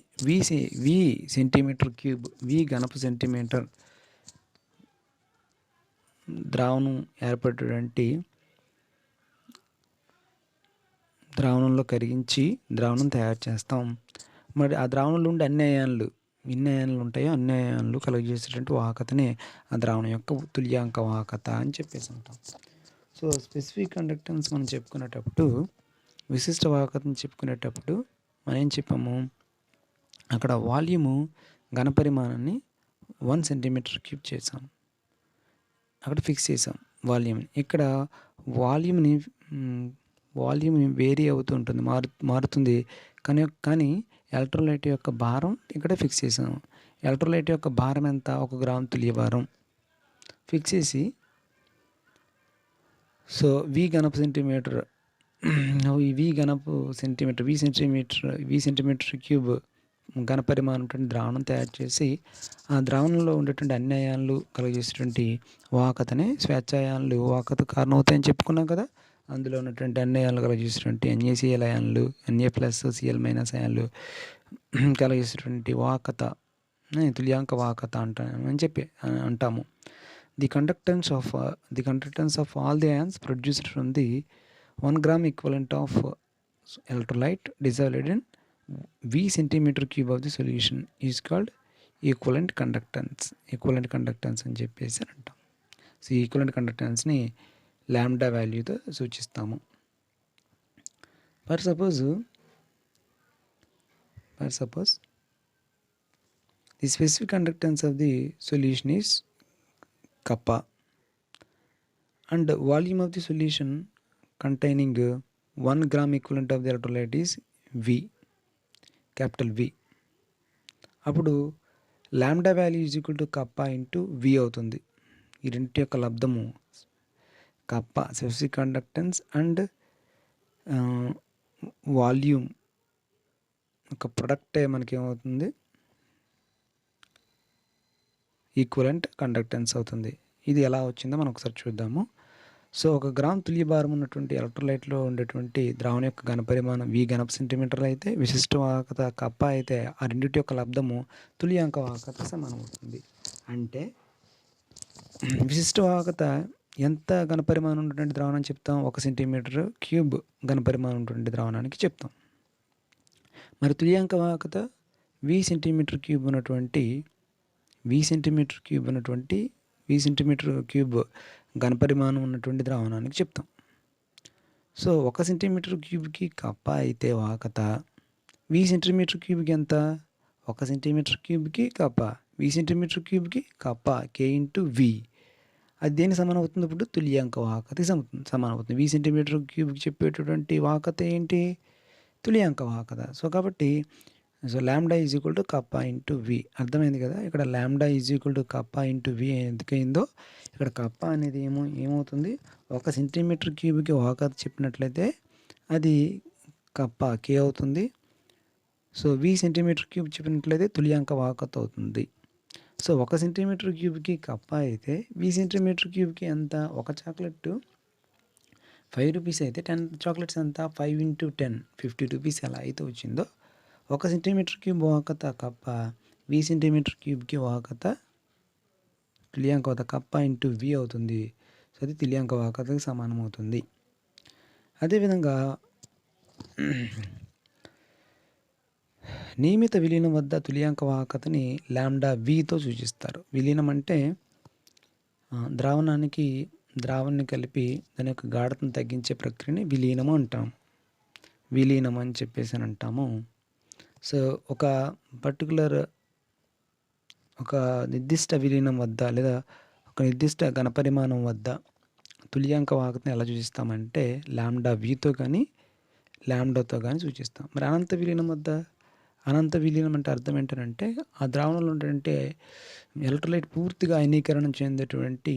వి సెంటీమీటర్ క్యూబ్, వి ఘనపు సెంటీమీటర్ ద్రావణం ఏర్పడేటువంటి ద్రావణంలో కరిగించి ద్రావణం తయారు చేస్తాం. మరి ఆ ద్రావణంలో ఉండే ఎన్ని అయాన్లు ఉంటాయో అన్ని అయాన్లు కలుగజేసేటువంటి వాహకతనే ఆ ద్రావణం యొక్క తుల్యాంక వాహకత అని చెప్పేసి అంటాం. సో స్పెసిఫిక్ కండక్టెన్స్ మనం చెప్పుకునేటప్పుడు, విశిష్ట వాహకతను చెప్పుకునేటప్పుడు మనం ఏం చెప్పాము, అక్కడ వాల్యూము ఘనపరిమాణాన్ని 1 సెంటీమీటర్ క్యూబ్ చేసాం, అక్కడ ఫిక్స్ చేసాం వాల్యూమ్ని. ఇక్కడ వాల్యూమ్ని వేరీ అవుతూ ఉంటుంది, మారుతుంది. కానీ ఎలక్ట్రోలైట్ యొక్క భారం ఇక్కడ ఫిక్స్ చేసాం. ఎలక్ట్రోలైట్ యొక్క భారం ఎంత, 1 గ్రామ్ తుల్య భారం ఫిక్స్ చేసి, సో వి సెంటీమీటర్ క్యూబ్ ఘనపరిమాణం ద్రావణం తయారు చేసి, ఆ ద్రావణంలో ఉండేటువంటి అన్ని అయాన్లు కలుగజేసేటువంటి వాహకతనే స్వేచ్ఛాయాన్లు వాహకత కారణం అవుతాయని చెప్పుకున్నాం కదా. అందులో ఉన్నటువంటి అన్ని అయాన్లు కలుగజేసేటువంటి NaCl అయాన్లు, Na+Cl- అయాన్లు కలుగజేసేటువంటి వాహకత తుల్యాంక వాహకత అంటాము. The conductance of all the ions produced from the 1 gram equivalent of electrolyte dissolved in V centimeter cube of the solution is called equivalent conductance అని చెప్పేసి అంటాం. సో ఈక్వలెంట్ కండక్టెన్స్ని లాంబ్డా వాల్యూతో సూచిస్తాము. For suppose the specific conductance of the solution is kappa and volume of the solution containing 1 gram equivalent of the electrolyte is V, capital V. అప్పుడు lambda value is equal to kappa into V అవుతుంది. ఈ రెండింటి యొక్క లబ్ధము kappa specific conductance and volume ఒక ప్రొడక్టే మనకేమవుతుంది, equivalent conductance అవుతుంది. ఇది ఎలా వచ్చిందో మనం ఒకసారి చూద్దాము. సో 1 గ్రామ్ తుల్య భారం ఉన్నటువంటి ఎలక్ట్రోలైట్లో ఉండేటువంటి ద్రావణం యొక్క ఘనపరిమాణం V ఘనపు సెంటీమీటర్లు అయితే, విశిష్ట వాహకత కప్ప అయితే ఆ రెండింటి యొక్క లబ్ధము తుల్యాంక వాహకత సమానం అవుతుంది. అంటే విశిష్ట వాహకత ఎంత ఘనపరిమాణం ఉన్నటువంటి ద్రావణం చెప్తాం, 1 సెంటీమీటర్ క్యూబ్ ఘనపరిమాణం ఉన్నటువంటి ద్రావణానికి చెప్తాం. మరి తుల్యాంక వాహకత V సెంటీమీటర్ క్యూబ్ ఉన్నటువంటి ఘనపరిమాణం ఉన్నటువంటి ద్రావణానికి చెప్తాం. సో 1 సెంటీమీటర్ క్యూబ్కి కప్ప అయితే వాహకత, V సెంటీమీటర్ క్యూబ్కి ఎంత, 1 సెంటీమీటర్ క్యూబ్కి కప్ప, V సెంటీమీటర్ క్యూబ్కి కప్ప K ఇంటూ V. అది దేనికి సమానం అవుతుంది, ఇప్పుడు తుల్యాంక వాహకతకి సమానం అవుతుంది. V సెంటీమీటర్ క్యూబ్కి చెప్పేటటువంటి వాహకత ఏంటి, తుల్యాంక వాహకత. సో కాబట్టి lambda is equal to kappa into V. అర్థమైంది కదా. ఇక్కడ lambda is equal to kappa into V ఎందుకైందో, ఇక్కడ కప్పా అనేది ఏమవుతుంది, 1 సెంటీమీటర్ క్యూబ్కి వాహకత చెప్పినట్లయితే అది కప్పా K అవుతుంది. సో V సెంటీమీటర్ క్యూబ్ చెప్పినట్లయితే తుల్యాంక వాహకత అవుతుంది. సో 1 సెంటీమీటర్ క్యూబ్కి కప్పా అయితే V సెంటీమీటర్ క్యూబ్కి ఎంత, ఒక చాక్లెట్ 5 రూపీస్ అయితే 10 చాక్లెట్స్ ఎంత, 5 ఇంటూ 10 50 రూపీస్ ఎలా అయితే వచ్చిందో, 1 సెంటీమీటర్ క్యూబ్ వాహకత కప్ప, V సెంటీమీటర్ క్యూబ్కి వాహకత తుల్యాంక వాహకత కప్ప ఇంటూ V అవుతుంది. సో అది తుల్యాంక వాహకతకి సమానం అవుతుంది. అదేవిధంగా నియమిత విలీనం వద్ద తుల్యాంక వాహకతని లాంబ్డా Vతో సూచిస్తారు. విలీనం అంటే ద్రావణానికి ద్రావణాన్ని కలిపి దాని యొక్క గాఢతను తగ్గించే ప్రక్రియని విలీనము అంటాం. విలీనం అని చెప్పేసి అని అంటాము. సో ఒక పర్టికులర్ ఒక నిర్దిష్ట విలీనం వద్ద లేదా ఒక నిర్దిష్ట ఘనపరిమాణం వద్ద తుల్యాంక వాహకతను ఎలా సూచిస్తామంటే లాంబ్డా వీతో కానీ లాంబ్డాతో కానీ సూచిస్తాం. మరి అనంత విలీనం వద్ద అనంత విలీనం అంటే అర్థం ఏంటంటే ఆ ద్రావణంలో ఉంటే ఎలక్ట్రోలైట్ పూర్తిగా అయనీకరణం చెందేటువంటి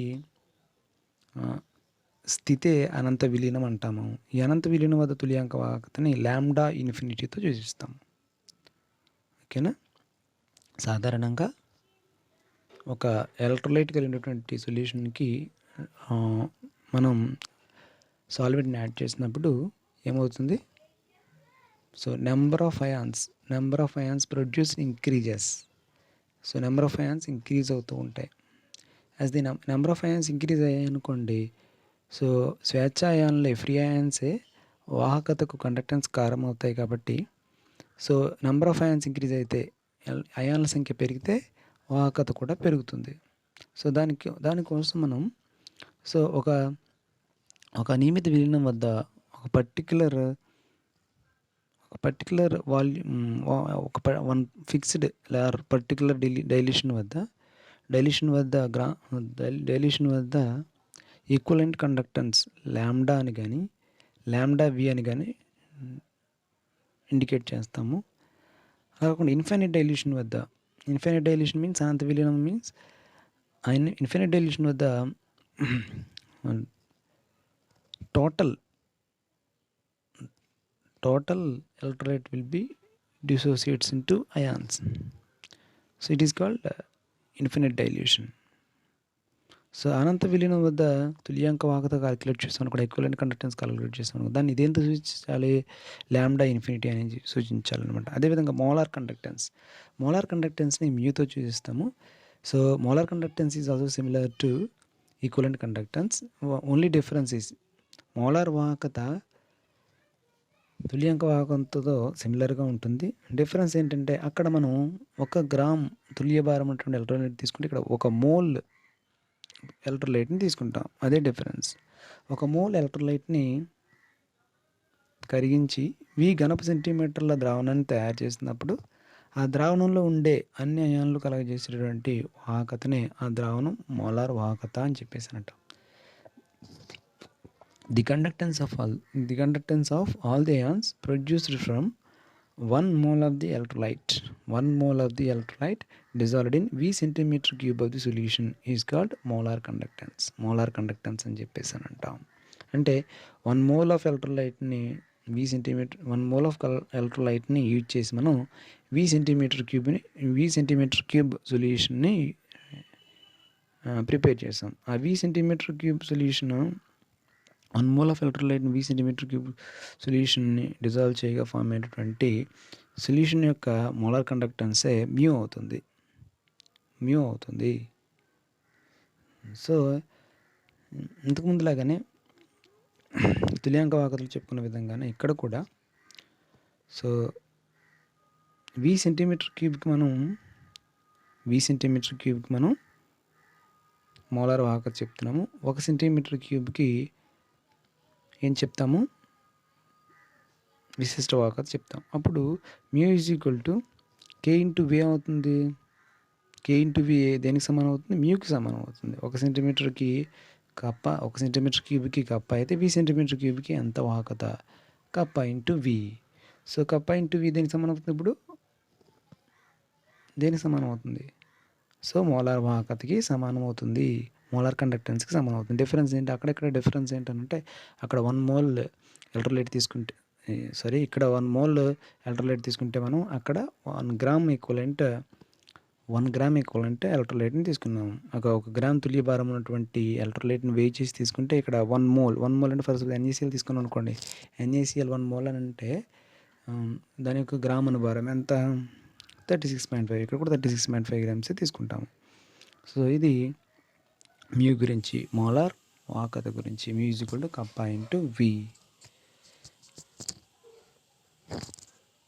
స్థితే అనంత విలీనం అంటాము. ఈ అనంత విలీనం వద్ద తుల్యాంక వాహకతని లాంబ్డా ఇన్ఫినిటీతో సూచిస్తాము. ఓకేనా. సాధారణంగా ఒక ఎలక్ట్రోలైట్ కలిగినటువంటి సొల్యూషన్కి మనం సాల్వెంట్ని యాడ్ చేసినప్పుడు ఏమవుతుంది? So number of ions produce increases. So number of ions increase అవుతూ ఉంటాయి. As the number of ions increase అయ్యాయి అనుకోండి, సో స్వేచ్ఛ అయాన్లే ఫ్రీ అయాన్సే వాహకతకు కండక్టెన్స్ కారణమవుతాయి. కాబట్టి so number of ions increase అయితే అయాన్ల సంఖ్య పెరిగితే వాహకత కూడా పెరుగుతుంది. సో దానికోసం మనం సో ఒక నియమిత విలీనం వద్ద ఒక పర్టికులర్ వాల్యూమ్ వన్ ఫిక్స్డ్ లేదా పర్టికులర్ డైల్యూషన్ వద్ద ఈక్వలెంట్ కండక్టెన్స్ లాంబ్డా అని కానీ లాంబ్డా వి అని కానీ ఇండికేట్ చేస్తాము. అలా కాకుండా ఇన్ఫైనైట్ డైల్యూషన్ మీన్స్ అనంత విలీనం మీన్స్ ఇన్ఫైనైట్ డైల్యూషన్ వద్ద total electrolyte will be dissociates into ions. So it is called infinite dilution. So అనంత విలీనం వద్ద తుల్యాంక వాహకత క్యాలిక్యులేట్ చేస్తాను కూడా ఈక్వలెంట్ కండక్టెన్స్ క్యాలిక్యులేట్ చేస్తాను. దాన్ని ఇదేంత సూచించాలి? లాంబ్డా ఇన్ఫినిటీ అనేది సూచించాలన్నమాట. అదేవిధంగా మోలార్ కండక్టెన్స్ని మ్యూతో సూచిస్తాము. So molar conductance is also similar to equivalent conductance. Only difference is molar వాహకత తుల్యాంక వాహకంతో సిమిలర్గా ఉంటుంది. డిఫరెన్స్ ఏంటంటే అక్కడ మనం 1 గ్రామ్ తుల్య భారం ఉన్నటువంటి ఎలక్ట్రోలైట్ తీసుకుంటే ఇక్కడ 1 మోల్ ఎలక్ట్రోలైట్ని తీసుకుంటాం. అదే డిఫరెన్స్. 1 మోల్ ఎలక్ట్రోలైట్ని కరిగించి ఘనపు సెంటీమీటర్ల ద్రావణాన్ని తయారు చేసినప్పుడు ఆ ద్రావణంలో ఉండే అన్ని అయాన్లు కలగజేసేటువంటి వాహకతనే ఆ ద్రావణం మోలార్ వాహకత అని చెప్పేసి అంటాం. The conductance of all the ions produced from 1 mole of the electrolyte dissolved in V centimeter cube of the solution is called molar conductance అని చెప్పేసి అంటాం. అంటే 1 mole of electrolyteని 1 mole of electrolyteని యూజ్ చేసి మనం V సెంటీమీటర్ క్యూబ్ సొల్యూషన్ని prepare చేసాం. ఆ V centimetre cube solution 1 mole of ఎలక్ట్రోలైట్ని V సెంటీమీటర్ క్యూబ్ సొల్యూషన్ని డిజాల్వ్ చేయగా ఫామ్ అయినటువంటి సొల్యూషన్ యొక్క మోలార్ కండక్టెన్సే మ్యూ అవుతుంది. సో ఇంతకుముందులాగానే తుల్యాంక వాహకతలు చెప్పుకున్న విధంగానే ఇక్కడ కూడా సో V సెంటీమీటర్ క్యూబ్కి మనం మోలార్ వాహకత చెప్తున్నాము. 1 సెంటీమీటర్ క్యూబ్కి ఏం చెప్తాము? విశిష్ట వాహకత చెప్తాం. అప్పుడు mu is equal to K into V అవుతుంది. K ఇంటూ V దేనికి సమానం అవుతుంది? మ్యూకి సమానం అవుతుంది. 1 సెంటీమీటర్కి కప్ప 1 సెంటీమీటర్ క్యూబ్కి కప్ప అయితే V సెంటీమీటర్ క్యూబ్కి ఎంత వాహకత? కప్ప ఇంటూ V. సో కప్ప ఇంటూ V దేనికి సమానం అవుతుంది? ఇప్పుడు దేనికి సమానం అవుతుంది? సో మోలార్ వాహకతకి సమానం అవుతుంది. మోలార్ కండక్టెన్స్కి సమానం అవుతుంది. డిఫరెన్స్ ఏంటి? అక్కడెక్కడ డిఫరెన్స్ ఏంటంటే అక్కడ 1 మోల్ ఎలక్ట్రోలైట్ తీసుకుంటే ఇక్కడ 1 మోల్ ఎలక్ట్రోలైట్ తీసుకుంటే మనం అక్కడ 1 గ్రామ్ ఈక్వలెంట్ ఎలక్ట్రోలైట్ని తీసుకున్నాము. ఒక గ్రామ్ తుల్య భారం ఉన్నటువంటి ఎలక్ట్రోలైట్ని వెయి చేసి తీసుకుంటే ఇక్కడ 1 మోల్ అంటే ఫస్ట్ NaCl తీసుకున్నాం అనుకోండి. NaCl 1 మోల్ అని అంటే దాని యొక్క గ్రామ్ అనుభారం ఎంత? 36.5. ఇక్కడ కూడా 36.5 గ్రామ్స్ తీసుకుంటాము. సో ఇది మ్యూ గురించి, మోలార్ వాహకత గురించి. మ్యూ ఈజ్ ఈక్వల్ టు కప్ప ఇంటూ V.